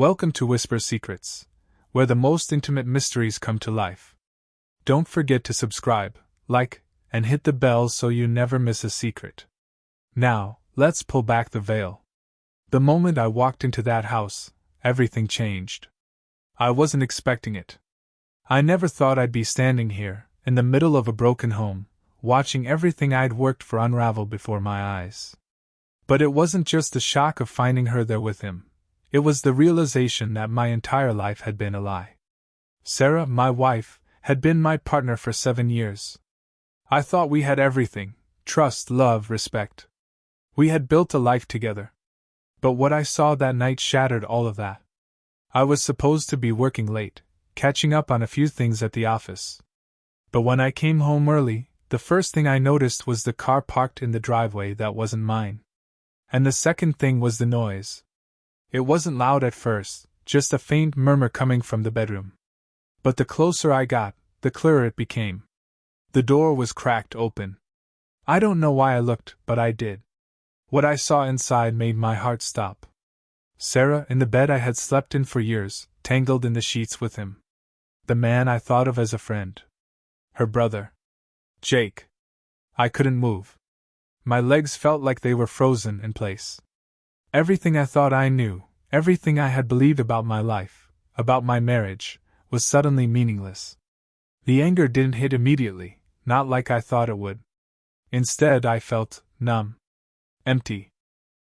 Welcome to Whisper Secrets, where the most intimate mysteries come to life. Don't forget to subscribe, like, and hit the bell so you never miss a secret. Now, let's pull back the veil. The moment I walked into that house, everything changed. I wasn't expecting it. I never thought I'd be standing here, in the middle of a broken home, watching everything I'd worked for unravel before my eyes. But it wasn't just the shock of finding her there with him. It was the realization that my entire life had been a lie. Sarah, my wife, had been my partner for 7 years. I thought we had everything: trust, love, respect. We had built a life together. But what I saw that night shattered all of that. I was supposed to be working late, catching up on a few things at the office. But when I came home early, the first thing I noticed was the car parked in the driveway that wasn't mine. And the second thing was the noise. It wasn't loud at first, just a faint murmur coming from the bedroom. But the closer I got, the clearer it became. The door was cracked open. I don't know why I looked, but I did. What I saw inside made my heart stop. Sarah, in the bed I had slept in for years, tangled in the sheets with him. The man I thought of as a friend. Her brother. Jake. I couldn't move. My legs felt like they were frozen in place. Everything I thought I knew, everything I had believed about my life, about my marriage, was suddenly meaningless. The anger didn't hit immediately, not like I thought it would. Instead, I felt numb. Empty.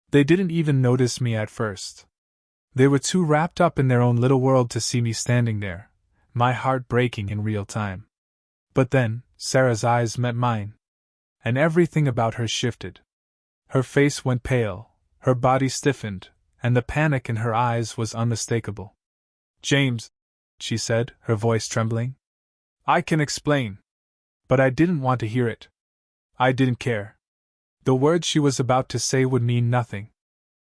They didn't even notice me at first. They were too wrapped up in their own little world to see me standing there, my heart breaking in real time. But then, Sarah's eyes met mine. And everything about her shifted. Her face went pale, her body stiffened, and the panic in her eyes was unmistakable. "James," she said, her voice trembling. "I can explain." But I didn't want to hear it. I didn't care. The words she was about to say would mean nothing.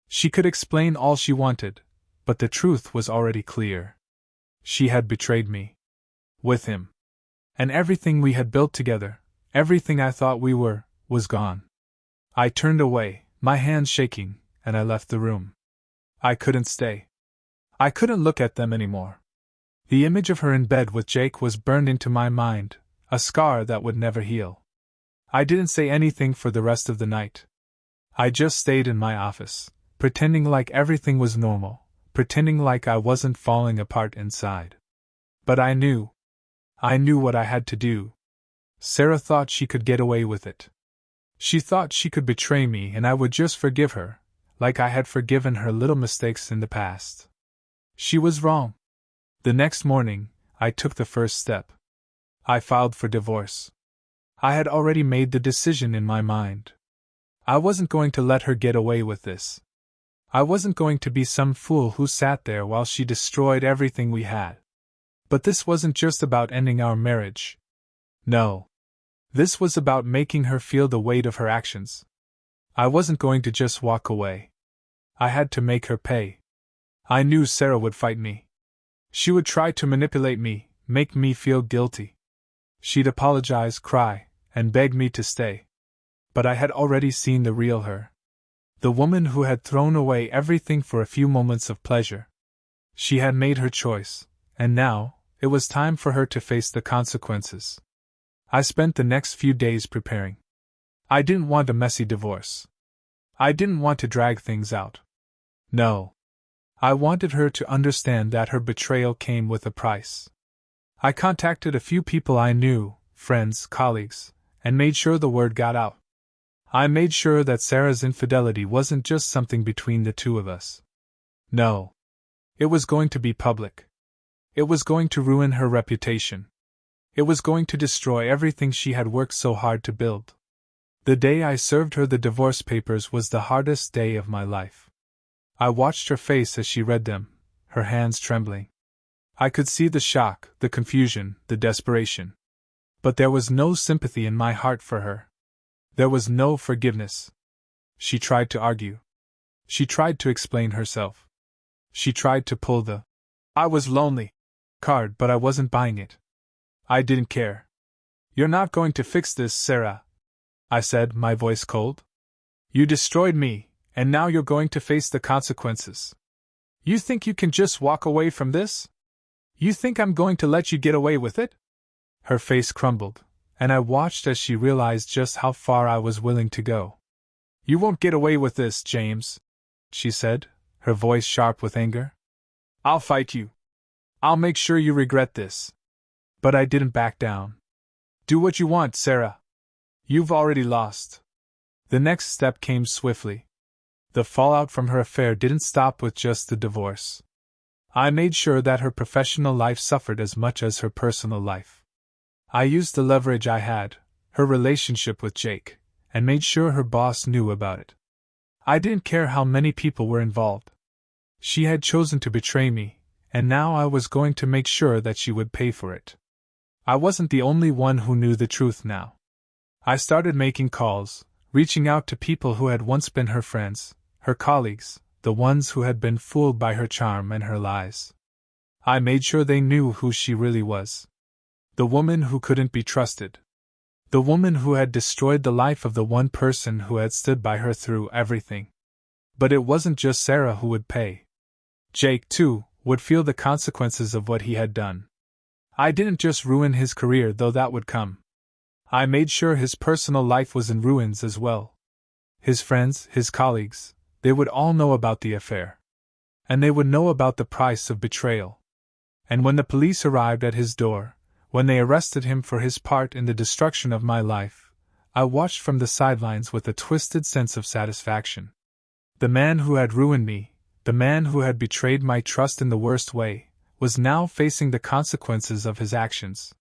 She could explain all she wanted, but the truth was already clear. She had betrayed me. With him. And everything we had built together, everything I thought we were, was gone. I turned away, my hands shaking, and I left the room. I couldn't stay. I couldn't look at them anymore. The image of her in bed with Jake was burned into my mind, a scar that would never heal. I didn't say anything for the rest of the night. I just stayed in my office, pretending like everything was normal, pretending like I wasn't falling apart inside. But I knew what I had to do. Sarah thought she could get away with it. She thought she could betray me and I would just forgive her, like I had forgiven her little mistakes in the past. She was wrong. The next morning, I took the first step. I filed for divorce. I had already made the decision in my mind. I wasn't going to let her get away with this. I wasn't going to be some fool who sat there while she destroyed everything we had. But this wasn't just about ending our marriage. No. This was about making her feel the weight of her actions. I wasn't going to just walk away. I had to make her pay. I knew Sarah would fight me. She would try to manipulate me, make me feel guilty. She'd apologize, cry, and beg me to stay. But I had already seen the real her. The woman who had thrown away everything for a few moments of pleasure. She had made her choice, and now, it was time for her to face the consequences. I spent the next few days preparing. I didn't want a messy divorce. I didn't want to drag things out. No. I wanted her to understand that her betrayal came with a price. I contacted a few people I knew, friends, colleagues, and made sure the word got out. I made sure that Sarah's infidelity wasn't just something between the two of us. No. It was going to be public. It was going to ruin her reputation. It was going to destroy everything she had worked so hard to build. The day I served her the divorce papers was the hardest day of my life. I watched her face as she read them, her hands trembling. I could see the shock, the confusion, the desperation. But there was no sympathy in my heart for her. There was no forgiveness. She tried to argue. She tried to explain herself. She tried to pull the "I was lonely" card, but I wasn't buying it. I didn't care. "You're not going to fix this, Sarah," I said, my voice cold. "You destroyed me, and now you're going to face the consequences. You think you can just walk away from this? You think I'm going to let you get away with it? Her face crumbled, and I watched as she realized just how far I was willing to go. You won't get away with this, James, she said, her voice sharp with anger. I'll fight you. I'll make sure you regret this. But I didn't back down. Do what you want, Sarah. You've already lost. The next step came swiftly. The fallout from her affair didn't stop with just the divorce. I made sure that her professional life suffered as much as her personal life. I used the leverage I had, her relationship with Jake, and made sure her boss knew about it. I didn't care how many people were involved. She had chosen to betray me, and now I was going to make sure that she would pay for it. I wasn't the only one who knew the truth now. I started making calls, reaching out to people who had once been her friends, her colleagues, the ones who had been fooled by her charm and her lies. I made sure they knew who she really was. The woman who couldn't be trusted. The woman who had destroyed the life of the one person who had stood by her through everything. But it wasn't just Sarah who would pay. Jake, too, would feel the consequences of what he had done. I didn't just ruin his career, though that would come. I made sure his personal life was in ruins as well. His friends, his colleagues, they would all know about the affair. And they would know about the price of betrayal. And when the police arrived at his door, when they arrested him for his part in the destruction of my life, I watched from the sidelines with a twisted sense of satisfaction. The man who had ruined me, the man who had betrayed my trust in the worst way, was now facing the consequences of his actions.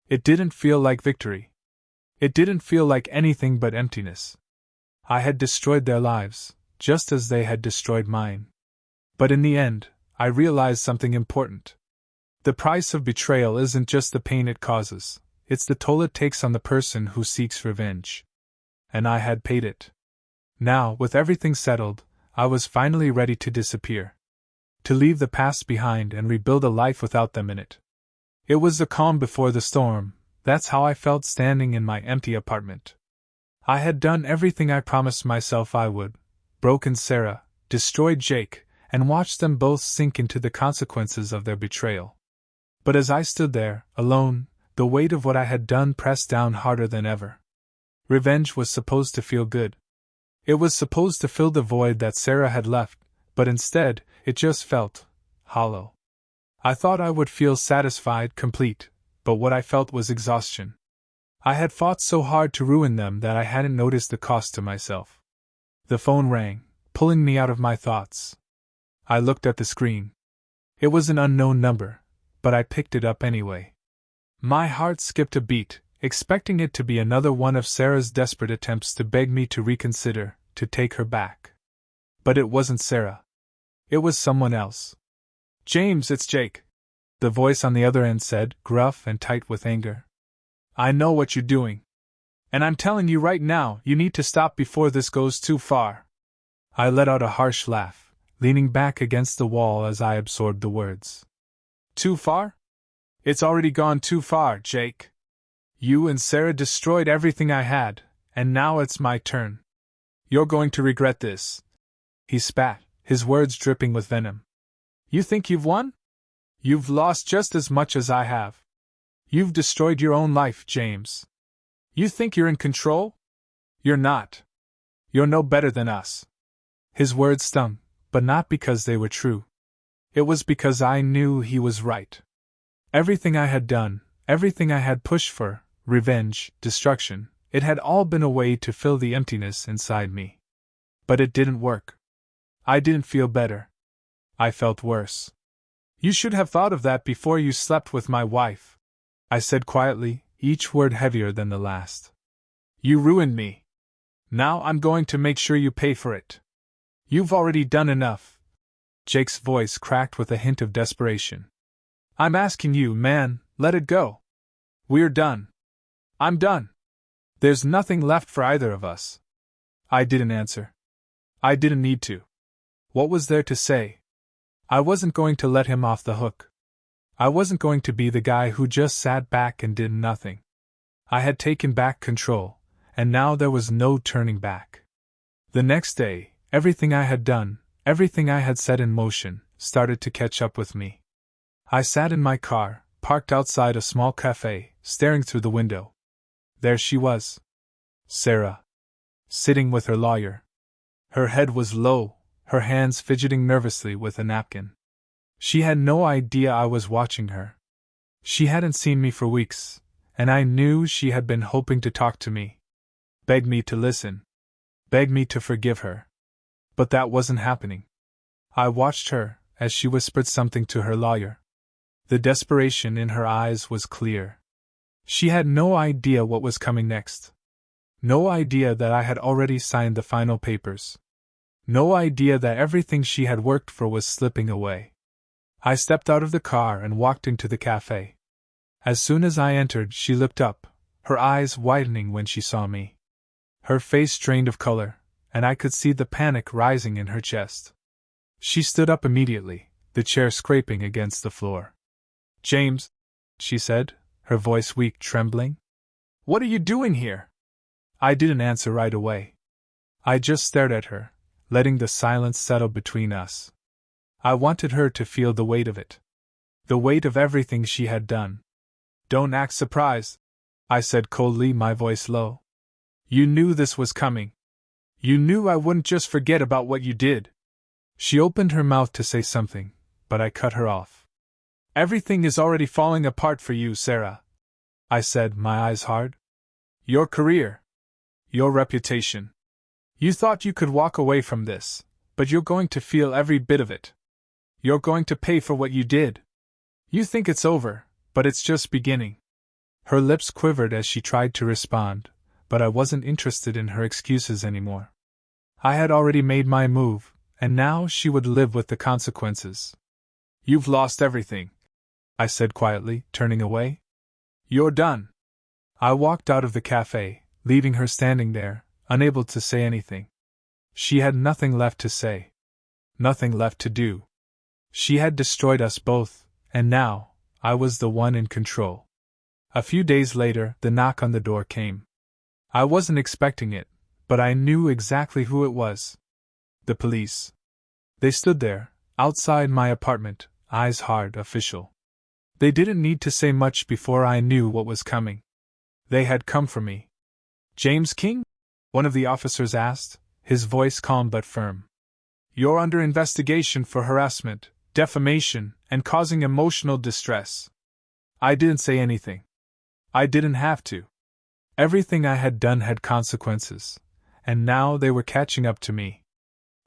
It didn't feel like victory. It didn't feel like anything but emptiness. I had destroyed their lives, just as they had destroyed mine. But in the end, I realized something important. The price of betrayal isn't just the pain it causes, it's the toll it takes on the person who seeks revenge. And I had paid it. Now, with everything settled, I was finally ready to disappear. To leave the past behind and rebuild a life without them in it. It was the calm before the storm. That's how I felt standing in my empty apartment. I had done everything I promised myself I would, broken Sarah, destroyed Jake, and watched them both sink into the consequences of their betrayal. But as I stood there, alone, the weight of what I had done pressed down harder than ever. Revenge was supposed to feel good. It was supposed to fill the void that Sarah had left, but instead, it just felt hollow. I thought I would feel satisfied, complete, but what I felt was exhaustion. I had fought so hard to ruin them that I hadn't noticed the cost to myself. The phone rang, pulling me out of my thoughts. I looked at the screen. It was an unknown number, but I picked it up anyway. My heart skipped a beat, expecting it to be another one of Sarah's desperate attempts to beg me to reconsider, to take her back. But it wasn't Sarah. It was someone else. James, it's Jake. The voice on the other end said, gruff and tight with anger. I know what you're doing. And I'm telling you right now, you need to stop before this goes too far. I let out a harsh laugh, leaning back against the wall as I absorbed the words. Too far? It's already gone too far, Jake. You and Sarah destroyed everything I had, and now it's my turn. You're going to regret this. He spat, his words dripping with venom. You think you've won? You've lost just as much as I have. You've destroyed your own life, James. You think you're in control? You're not. You're no better than us. His words stung, but not because they were true. It was because I knew he was right. Everything I had done, everything I had pushed for, revenge, destruction, it had all been a way to fill the emptiness inside me. But it didn't work. I didn't feel better. I felt worse. You should have thought of that before you slept with my wife, I said quietly, each word heavier than the last. You ruined me. Now I'm going to make sure you pay for it. You've already done enough. Jake's voice cracked with a hint of desperation. I'm asking you, man, let it go. We're done. I'm done. There's nothing left for either of us. I didn't answer. I didn't need to. What was there to say? I wasn't going to let him off the hook. I wasn't going to be the guy who just sat back and did nothing. I had taken back control, and now there was no turning back. The next day, everything I had done, everything I had set in motion, started to catch up with me. I sat in my car, parked outside a small cafe, staring through the window. There she was. Sarah. Sitting with her lawyer. Her head was low, her hands fidgeting nervously with a napkin. She had no idea I was watching her. She hadn't seen me for weeks, and I knew she had been hoping to talk to me. Beg me to listen. Beg me to forgive her. But that wasn't happening. I watched her as she whispered something to her lawyer. The desperation in her eyes was clear. She had no idea what was coming next. No idea that I had already signed the final papers. No idea that everything she had worked for was slipping away. I stepped out of the car and walked into the cafe. As soon as I entered, she looked up, her eyes widening when she saw me. Her face drained of color, and I could see the panic rising in her chest. She stood up immediately, the chair scraping against the floor. "James," she said, her voice weak, trembling. "What are you doing here?" I didn't answer right away. I just stared at her, letting the silence settle between us. I wanted her to feel the weight of it. The weight of everything she had done. "Don't act surprised," I said coldly, my voice low. "You knew this was coming. You knew I wouldn't just forget about what you did." She opened her mouth to say something, but I cut her off. "Everything is already falling apart for you, Sarah," I said, my eyes hard. "Your career. Your reputation. You thought you could walk away from this, but you're going to feel every bit of it. You're going to pay for what you did. You think it's over, but it's just beginning." Her lips quivered as she tried to respond, but I wasn't interested in her excuses anymore. I had already made my move, and now she would live with the consequences. "You've lost everything," I said quietly, turning away. "You're done." I walked out of the cafe, leaving her standing there, unable to say anything. She had nothing left to say. Nothing left to do. She had destroyed us both, and now, I was the one in control. A few days later, the knock on the door came. I wasn't expecting it, but I knew exactly who it was. The police. They stood there, outside my apartment, eyes hard, official. They didn't need to say much before I knew what was coming. They had come for me. "James King?" one of the officers asked, his voice calm but firm. "You're under investigation for harassment, defamation, and causing emotional distress." I didn't say anything. I didn't have to. Everything I had done had consequences, and now they were catching up to me.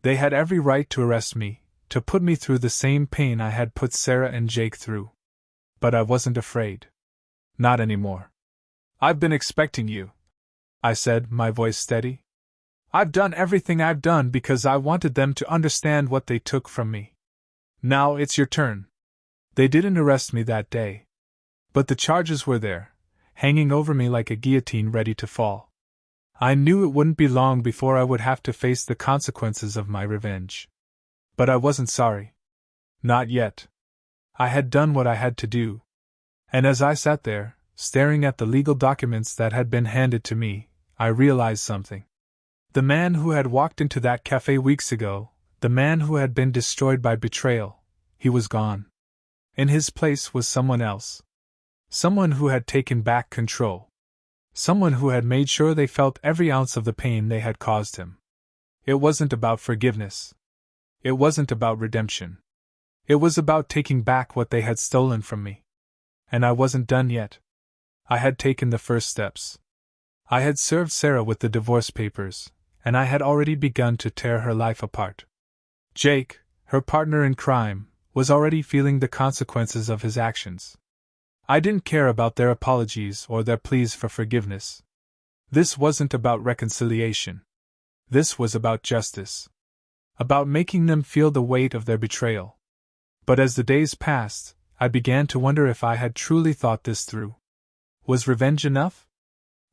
They had every right to arrest me, to put me through the same pain I had put Sarah and Jake through. But I wasn't afraid. Not anymore. "I've been expecting you," I said, my voice steady. "I've done everything I've done because I wanted them to understand what they took from me. Now it's your turn." They didn't arrest me that day. But the charges were there, hanging over me like a guillotine ready to fall. I knew it wouldn't be long before I would have to face the consequences of my revenge. But I wasn't sorry. Not yet. I had done what I had to do. And as I sat there, staring at the legal documents that had been handed to me, I realized something. The man who had walked into that cafe weeks ago, the man who had been destroyed by betrayal, he was gone. In his place was someone else. Someone who had taken back control. Someone who had made sure they felt every ounce of the pain they had caused him. It wasn't about forgiveness. It wasn't about redemption. It was about taking back what they had stolen from me. And I wasn't done yet. I had taken the first steps. I had served Sarah with the divorce papers, and I had already begun to tear her life apart. Jake, her partner in crime, was already feeling the consequences of his actions. I didn't care about their apologies or their pleas for forgiveness. This wasn't about reconciliation. This was about justice. About making them feel the weight of their betrayal. But as the days passed, I began to wonder if I had truly thought this through. Was revenge enough?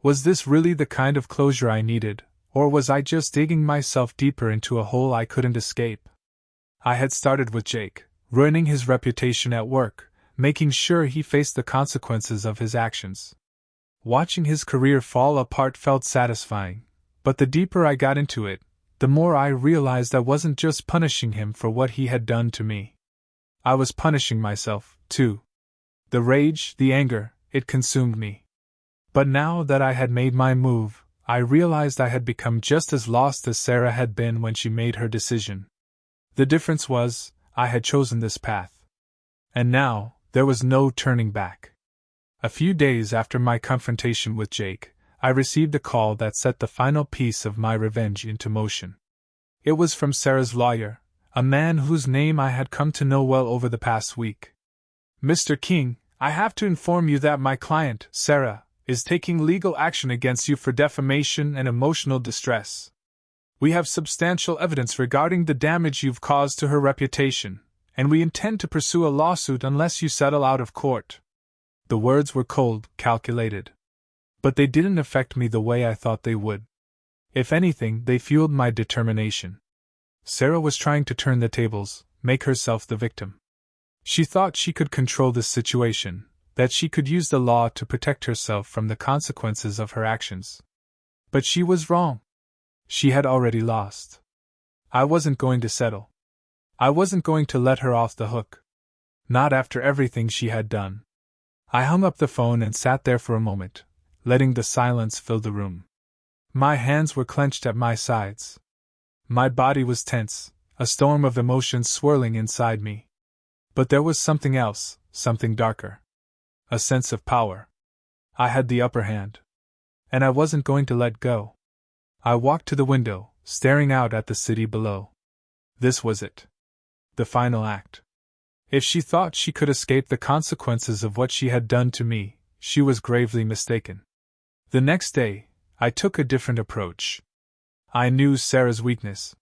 Was this really the kind of closure I needed, or was I just digging myself deeper into a hole I couldn't escape? I had started with Jake, ruining his reputation at work, making sure he faced the consequences of his actions. Watching his career fall apart felt satisfying, but the deeper I got into it, the more I realized I wasn't just punishing him for what he had done to me. I was punishing myself, too. The rage, the anger, it consumed me. But now that I had made my move, I realized I had become just as lost as Sarah had been when she made her decision. The difference was, I had chosen this path. And now, there was no turning back. A few days after my confrontation with Jake, I received a call that set the final piece of my revenge into motion. It was from Sarah's lawyer, a man whose name I had come to know well over the past week. "Mr. King, I have to inform you that my client, Sarah, is taking legal action against you for defamation and emotional distress. We have substantial evidence regarding the damage you've caused to her reputation, and we intend to pursue a lawsuit unless you settle out of court." The words were cold, calculated. But they didn't affect me the way I thought they would. If anything, they fueled my determination. Sarah was trying to turn the tables, make herself the victim. She thought she could control this situation, that she could use the law to protect herself from the consequences of her actions. But she was wrong. She had already lost. I wasn't going to settle. I wasn't going to let her off the hook. Not after everything she had done. I hung up the phone and sat there for a moment, letting the silence fill the room. My hands were clenched at my sides. My body was tense, a storm of emotions swirling inside me. But there was something else, something darker. A sense of power. I had the upper hand. And I wasn't going to let go. I walked to the window, staring out at the city below. This was it. The final act. If she thought she could escape the consequences of what she had done to me, she was gravely mistaken. The next day, I took a different approach. I knew Sarah's weakness.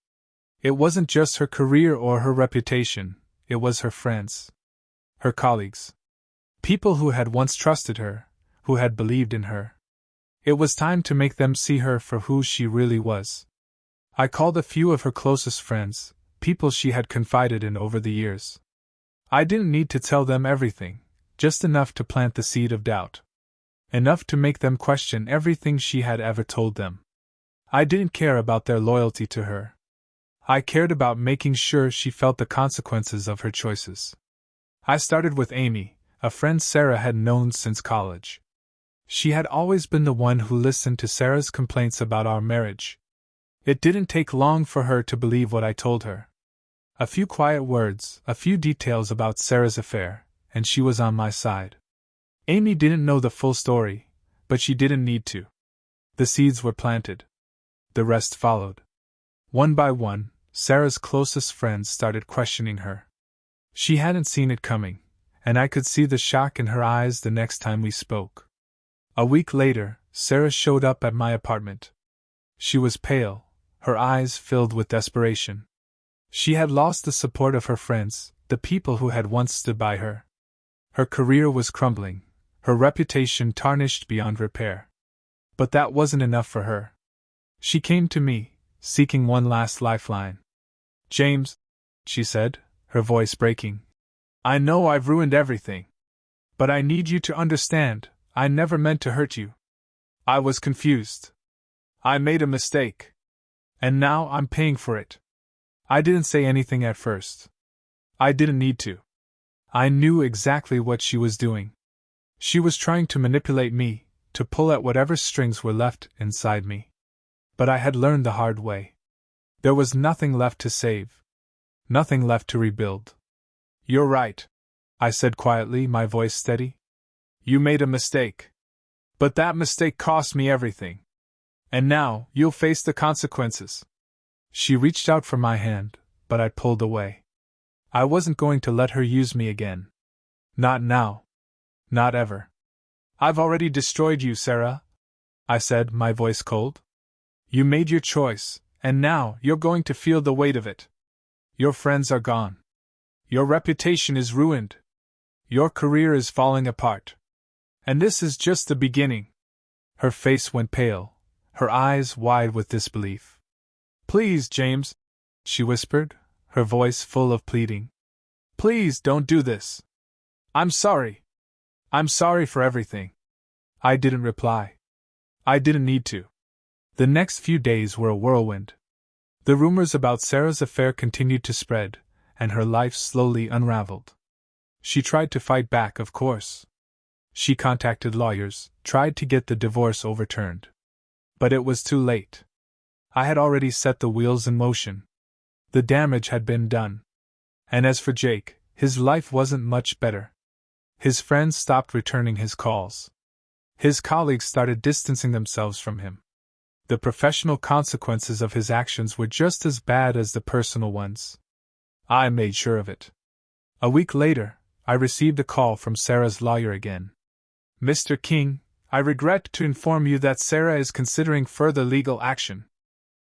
It wasn't just her career or her reputation, it was her friends. Her colleagues. People who had once trusted her, who had believed in her. It was time to make them see her for who she really was. I called a few of her closest friends, people she had confided in over the years. I didn't need to tell them everything, just enough to plant the seed of doubt. Enough to make them question everything she had ever told them. I didn't care about their loyalty to her. I cared about making sure she felt the consequences of her choices. I started with Amy, a friend Sarah had known since college. She had always been the one who listened to Sarah's complaints about our marriage. It didn't take long for her to believe what I told her. A few quiet words, a few details about Sarah's affair, and she was on my side. Amy didn't know the full story, but she didn't need to. The seeds were planted. The rest followed. One by one, Sarah's closest friends started questioning her. She hadn't seen it coming, and I could see the shock in her eyes the next time we spoke. A week later, Sarah showed up at my apartment. She was pale, her eyes filled with desperation. She had lost the support of her friends, the people who had once stood by her. Her career was crumbling, her reputation tarnished beyond repair. But that wasn't enough for her. She came to me, seeking one last lifeline. "James," she said, her voice breaking. "I know I've ruined everything. But I need you to understand, I never meant to hurt you. I was confused. I made a mistake. And now I'm paying for it." I didn't say anything at first. I didn't need to. I knew exactly what she was doing. She was trying to manipulate me, to pull at whatever strings were left inside me. But I had learned the hard way. There was nothing left to save. Nothing left to rebuild. "You're right," I said quietly, my voice steady. "You made a mistake. But that mistake cost me everything. And now, you'll face the consequences." She reached out for my hand, but I pulled away. I wasn't going to let her use me again. Not now. Not ever. "I've already destroyed you, Sarah," I said, my voice cold. "You made your choice, and now you're going to feel the weight of it. Your friends are gone. Your reputation is ruined. Your career is falling apart. And this is just the beginning." Her face went pale, her eyes wide with disbelief. "Please, James," she whispered, her voice full of pleading. "Please don't do this. I'm sorry. I'm sorry for everything." I didn't reply. I didn't need to. The next few days were a whirlwind. The rumors about Sarah's affair continued to spread, and her life slowly unraveled. She tried to fight back, of course. She contacted lawyers, tried to get the divorce overturned. But it was too late. I had already set the wheels in motion. The damage had been done. And as for Jake, his life wasn't much better. His friends stopped returning his calls. His colleagues started distancing themselves from him. The professional consequences of his actions were just as bad as the personal ones. I made sure of it. A week later, I received a call from Sarah's lawyer again. Mr. King, I regret to inform you that Sarah is considering further legal action.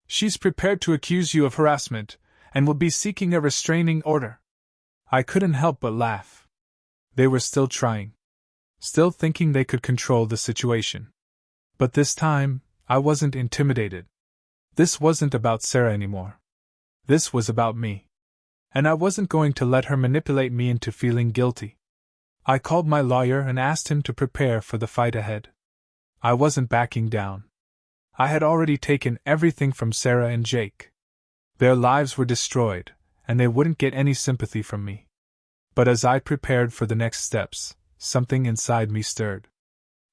She's prepared to accuse you of harassment, and will be seeking a restraining order. I couldn't help but laugh. They were still trying. Still thinking they could control the situation. But this time, I wasn't intimidated. This wasn't about Sarah anymore. This was about me. And I wasn't going to let her manipulate me into feeling guilty. I called my lawyer and asked him to prepare for the fight ahead. I wasn't backing down. I had already taken everything from Sarah and Jake. Their lives were destroyed, and they wouldn't get any sympathy from me. But as I prepared for the next steps, something inside me stirred.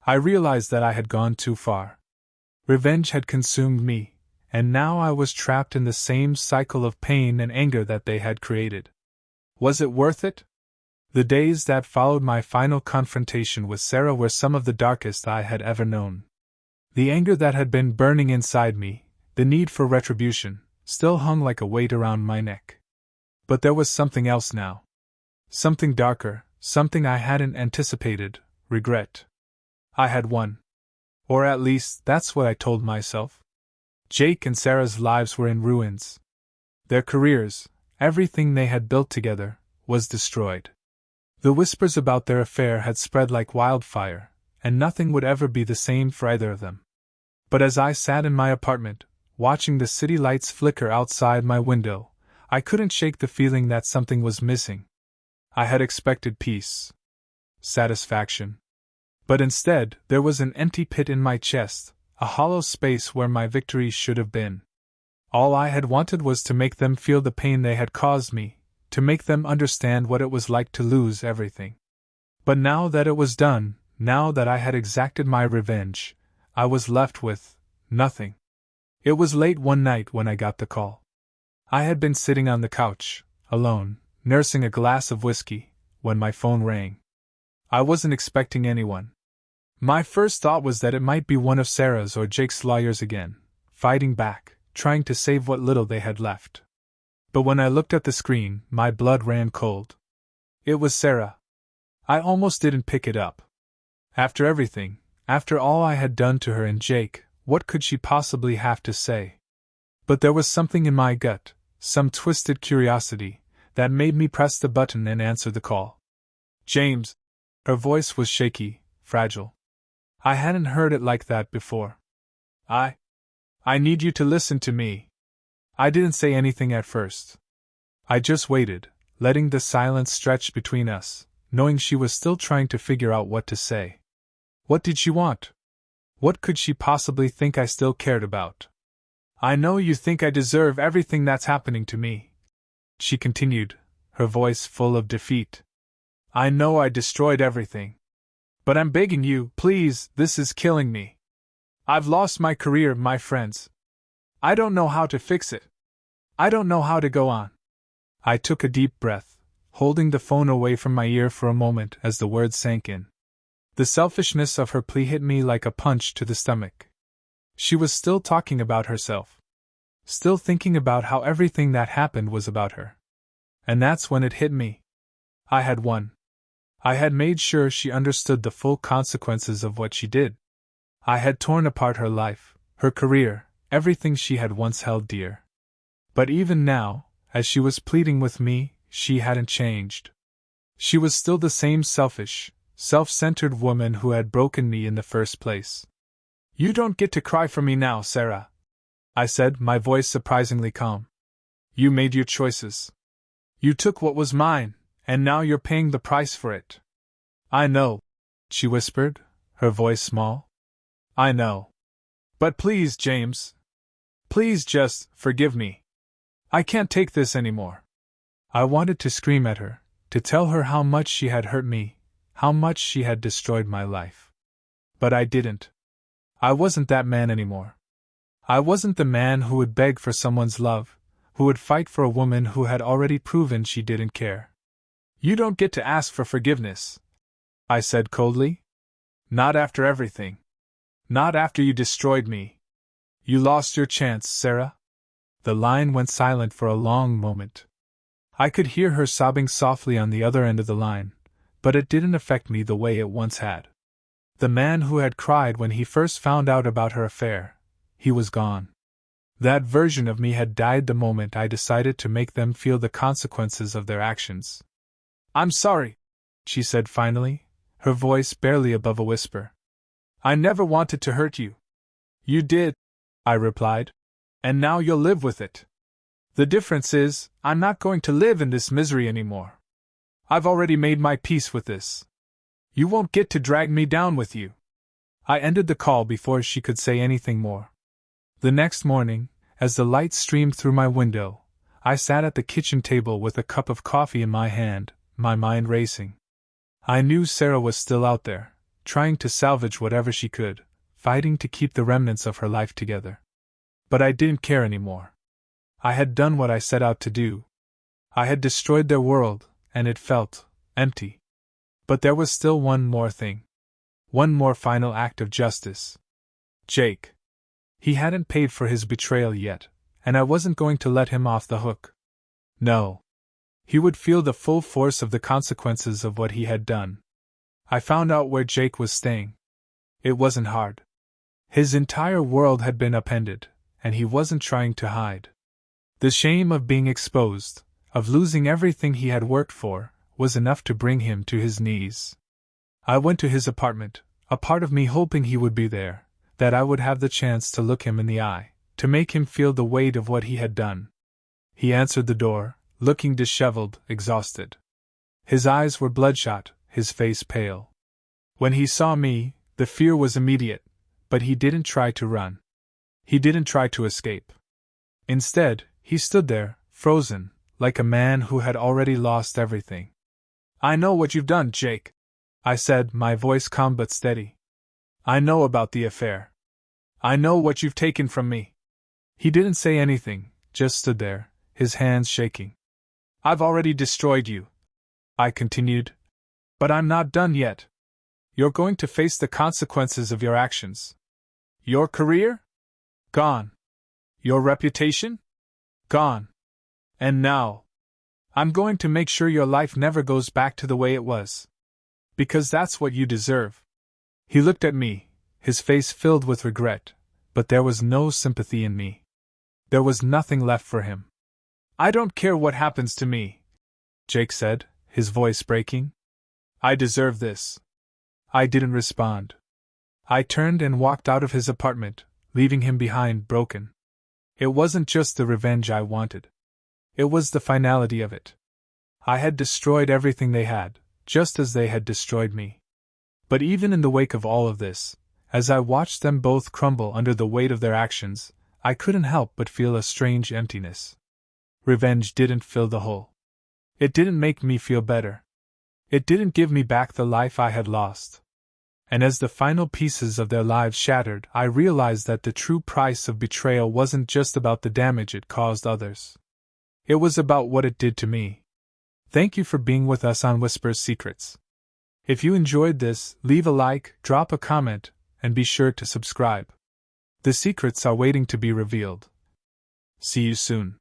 I realized that I had gone too far. Revenge had consumed me, and now I was trapped in the same cycle of pain and anger that they had created. Was it worth it? The days that followed my final confrontation with Sarah were some of the darkest I had ever known. The anger that had been burning inside me, the need for retribution, still hung like a weight around my neck. But there was something else now. Something darker, something I hadn't anticipated: regret. I had won. Or at least, that's what I told myself. Jake and Sarah's lives were in ruins. Their careers, everything they had built together, was destroyed. The whispers about their affair had spread like wildfire, and nothing would ever be the same for either of them. But as I sat in my apartment, watching the city lights flicker outside my window, I couldn't shake the feeling that something was missing. I had expected peace, satisfaction. But instead, there was an empty pit in my chest, a hollow space where my victory should have been. All I had wanted was to make them feel the pain they had caused me, to make them understand what it was like to lose everything. But now that it was done, now that I had exacted my revenge, I was left with nothing. It was late one night when I got the call. I had been sitting on the couch, alone, nursing a glass of whiskey, when my phone rang. I wasn't expecting anyone. My first thought was that it might be one of Sarah's or Jake's lawyers again, fighting back, trying to save what little they had left. But when I looked at the screen, my blood ran cold. It was Sarah. I almost didn't pick it up. After everything, after all I had done to her and Jake, what could she possibly have to say? But there was something in my gut, some twisted curiosity, that made me press the button and answer the call. James. Her voice was shaky, fragile. I hadn't heard it like that before. I need you to listen to me. I didn't say anything at first. I just waited, letting the silence stretch between us, knowing she was still trying to figure out what to say. What did she want? What could she possibly think I still cared about? I know you think I deserve everything that's happening to me, she continued, her voice full of defeat. I know I destroyed everything. But I'm begging you, please, this is killing me. I've lost my career, my friends. I don't know how to fix it. I don't know how to go on. I took a deep breath, holding the phone away from my ear for a moment as the words sank in. The selfishness of her plea hit me like a punch to the stomach. She was still talking about herself. Still thinking about how everything that happened was about her. And that's when it hit me. I had won. I had made sure she understood the full consequences of what she did. I had torn apart her life, her career, everything she had once held dear. But even now, as she was pleading with me, she hadn't changed. She was still the same selfish, self-centered woman who had broken me in the first place. You don't get to cry for me now, Sarah, I said, my voice surprisingly calm. You made your choices. You took what was mine, and now you're paying the price for it. I know, she whispered, her voice small. I know. But please, James. Please just forgive me. I can't take this anymore. I wanted to scream at her, to tell her how much she had hurt me, how much she had destroyed my life. But I didn't. I wasn't that man anymore. I wasn't the man who would beg for someone's love, who would fight for a woman who had already proven she didn't care. You don't get to ask for forgiveness, I said coldly. Not after everything. Not after you destroyed me. You lost your chance, Sarah. The line went silent for a long moment. I could hear her sobbing softly on the other end of the line, but it didn't affect me the way it once had. The man who had cried when he first found out about her affair, he was gone. That version of me had died the moment I decided to make them feel the consequences of their actions. I'm sorry, she said finally, her voice barely above a whisper. I never wanted to hurt you. You did, I replied. And now you'll live with it. The difference is, I'm not going to live in this misery anymore. I've already made my peace with this. You won't get to drag me down with you. I ended the call before she could say anything more. The next morning, as the light streamed through my window, I sat at the kitchen table with a cup of coffee in my hand, my mind racing. I knew Sarah was still out there, trying to salvage whatever she could, fighting to keep the remnants of her life together. But I didn't care anymore. I had done what I set out to do. I had destroyed their world, and it felt empty. But there was still one more thing. One more final act of justice. Jake. He hadn't paid for his betrayal yet, and I wasn't going to let him off the hook. No. He would feel the full force of the consequences of what he had done. I found out where Jake was staying. It wasn't hard. His entire world had been upended, and he wasn't trying to hide. The shame of being exposed, of losing everything he had worked for, was enough to bring him to his knees. I went to his apartment, a part of me hoping he would be there, that I would have the chance to look him in the eye, to make him feel the weight of what he had done. He answered the door, looking disheveled, exhausted. His eyes were bloodshot, his face pale. When he saw me, the fear was immediate, but he didn't try to run. He didn't try to escape. Instead, he stood there, frozen, like a man who had already lost everything. I know what you've done, Jake, I said, my voice calm but steady. I know about the affair. I know what you've taken from me. He didn't say anything, just stood there, his hands shaking. I've already destroyed you, I continued. But I'm not done yet. You're going to face the consequences of your actions. Your career? Gone. Your reputation? Gone. And now, I'm going to make sure your life never goes back to the way it was. Because that's what you deserve. He looked at me, his face filled with regret, but there was no sympathy in me. There was nothing left for him. I don't care what happens to me, Jake said, his voice breaking. I deserve this. I didn't respond. I turned and walked out of his apartment, leaving him behind broken. It wasn't just the revenge I wanted. It was the finality of it. I had destroyed everything they had, just as they had destroyed me. But even in the wake of all of this, as I watched them both crumble under the weight of their actions, I couldn't help but feel a strange emptiness. Revenge didn't fill the hole. It didn't make me feel better. It didn't give me back the life I had lost. And as the final pieces of their lives shattered, I realized that the true price of betrayal wasn't just about the damage it caused others. It was about what it did to me. Thank you for being with us on Whisper's Secrets. If you enjoyed this, leave a like, drop a comment, and be sure to subscribe. The secrets are waiting to be revealed. See you soon.